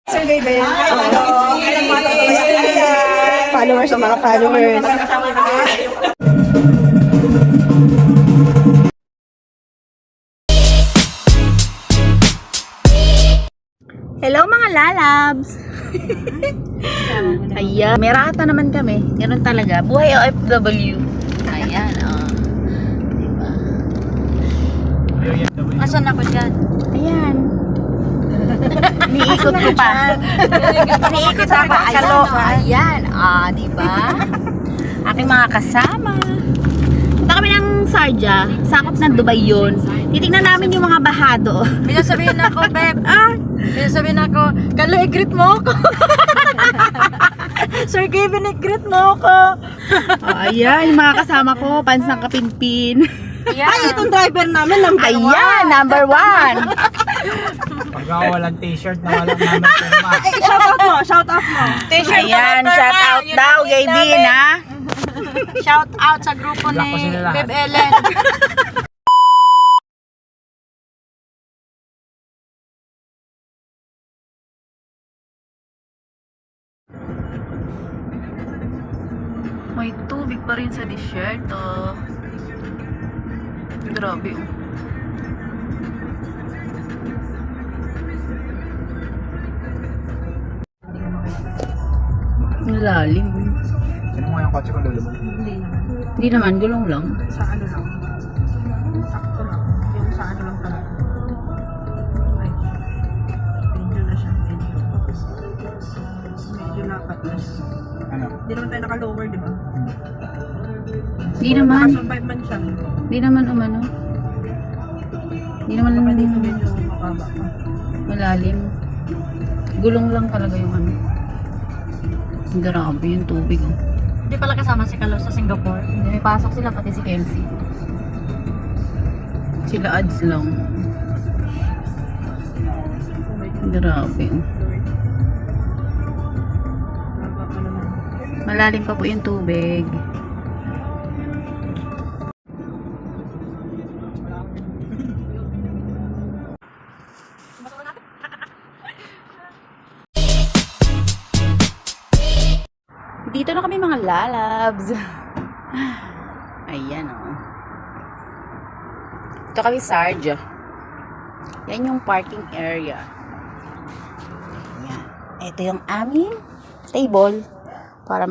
Survey ba yan? Followers o mga followers. Hello mga lalabs! Ayan, may rata naman kami. Ganun talaga. Buhay OFW. Ayan, oh. Diba? Asan ako dyan? Ayan. Niikot ko pa. Niikot ko pa. Ayan, oh. Ayan. Ah, diba? Aking mga kasama. Punta kami ng Sharjah. Sakop ng Dubai yun. Titignan namin yung mga bahado. May sabihin ako, Beb. May sabihin ako, Kalo, i-greet mo ako. Sir Kevin, i-greet mo ako. Oh, ayan, yung mga kasama ko. Pansang kapinpin. Ay, itong driver namin, number one. Ayan, number one. Pag ako walang t-shirt na walang naman pirma. Shout out mo, shout out mo. Ayan, shout out daw, kay Bin, ha? Shout out sa grupo Block ko ni sila lahat. Beb Ellen. May tubig pa rin sa disyerto. Grabe, oh. Ang lalim. Sino mo yung kotse kong lulubog? Hindi naman, gulong lang. Sa ano lang. Sakto lang. Yung sa ano lang talaga. Ay. Medyo na siya. Medyo lapat na siya. Ano? Hindi naman tayo naka-lower, di ba? Hindi naman. Naka-survive man siya. Hindi naman umano. Hindi naman Baka dito medyo mababa pa. malalim. Gulong lang talaga yung ano. Grabe yung tubig, oh. Hindi pala kasama si Kalo sa Singapore. May pasok sila pati si Kelsey. Sila ads lang. Grabe. Mababa pa naman. Malalim pa po yung tubig. Dito na kami mga lalabs. Ayan, oh. Ito kami Sharjah. Yan yung parking area. Ayan. Ito yung aming table para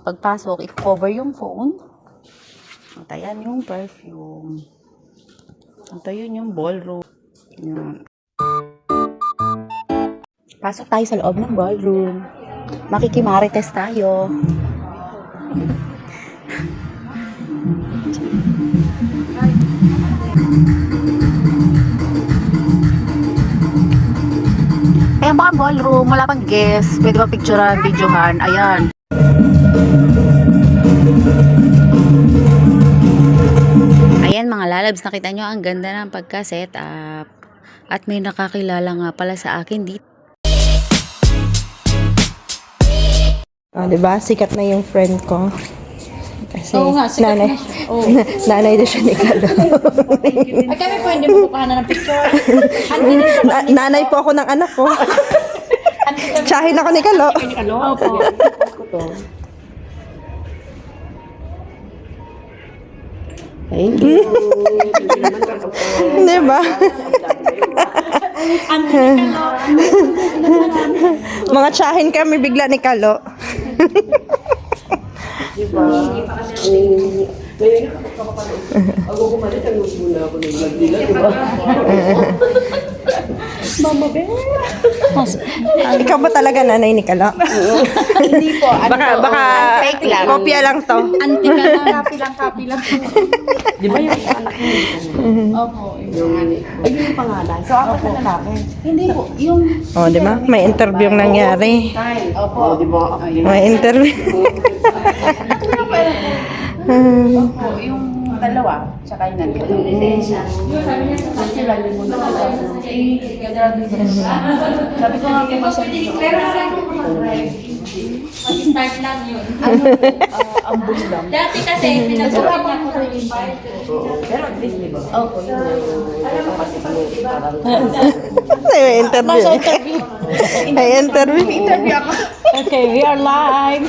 pagpasok, i-cover yung phone. At ayan yung perfume. At yun yung ballroom. Ayan. Pasok tayo sa loob ng ballroom. Makikimarites tayo. Ayan ba ang ballroom? Wala pang guest. Pwede ba picturean, videohan? Ayan. Ayan mga lalabs, nakita nyo ang ganda ng pagka-set up. At may nakakilala nga pala sa akin dito. Ah, diba? Sikat na yung friend ko. Kasi Oo nga, sikat nanay, na siya. Oo. nanay na siya ni Kalo. Ay, kami pwede mo kukuhanan ng picture. Nanay po ako ng anak ko. Tsahin ako ni Kalo. Opo. Thank you. Diba? Mga tsahin kami bigla ni Kalo. Ikaw ba talaga nanay ni Kalo? Hindi po. Baka fake lang. kopya lang to. Anti ka lang. Copy lang. Di ba yung anak mo? Opo. Ayun yung pangalan. So, ako sa lalaki. Hindi po. Yung... Oh, di ba? May interview nangyari. Opo. Di ba? May interview. Opo. Yung dalawa. Tsaka yung nandito. Sila yung muna. Sabi ko nga po masyadong. Mag-start lang yun. Ang bulang. Dati kasi, pinag-uwi niya ko rin. Pero at least, di ba? Opo. May interview. Nasa interview Ay, interview. Okay, we are live.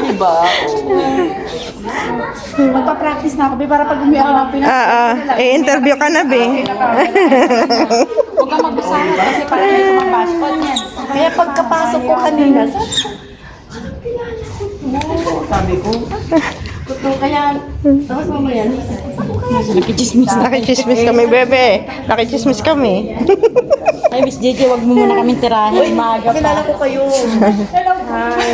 Diba? Magpa-practice na ako, be, para pag umiyak ako, interview ka na, be. Huwag kang mag-usahan kasi para may tumapasok niyan. Kaya pagkapasok ko kanina, sabi ko, kaya, tapos mamaya, Nakichismis kami, bebe. Nakichismis kami. Ay, Miss JJ, wag mo muna kaming tirahin. Maaga pa. kilala ko kayo. Hi.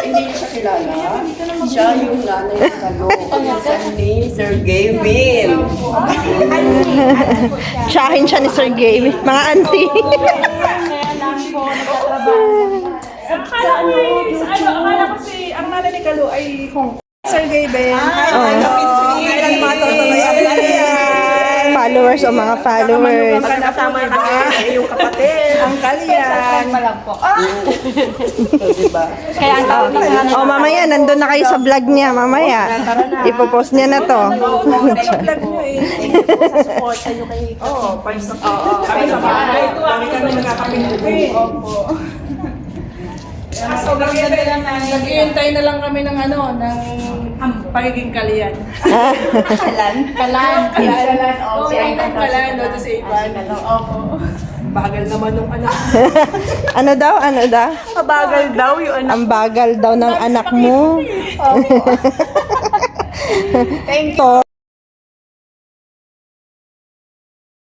Hindi niyo siya kilala. Siya yung nanay ng kalo. Ni Sir Gavin. Siyahin siya ni Sir Gabe. Mga auntie. Akala ko si, ang nanay ni Kalu ay Sir Gaben. Followers o mga followers. Kasama natin yung kapatid. Ang kalyan. Diba? Kaya ang tawag ng mga Oh, mamaya, nandun na kayo sa vlog niya. Mamaya, ipopost niya na to. Sa support kayo kay kami sa bahay. Kami nagkakapinugin. So, naghihintay na lang kami ng ano, ng pagiging kalian. kalan. Kalan. Oo, yung kalan, no, to sa Ivan. Opo. Bagal naman nung anak. Ano daw? Ano daw? Bagal daw yung anak. Ang bagal daw ng anak mo. Thank you.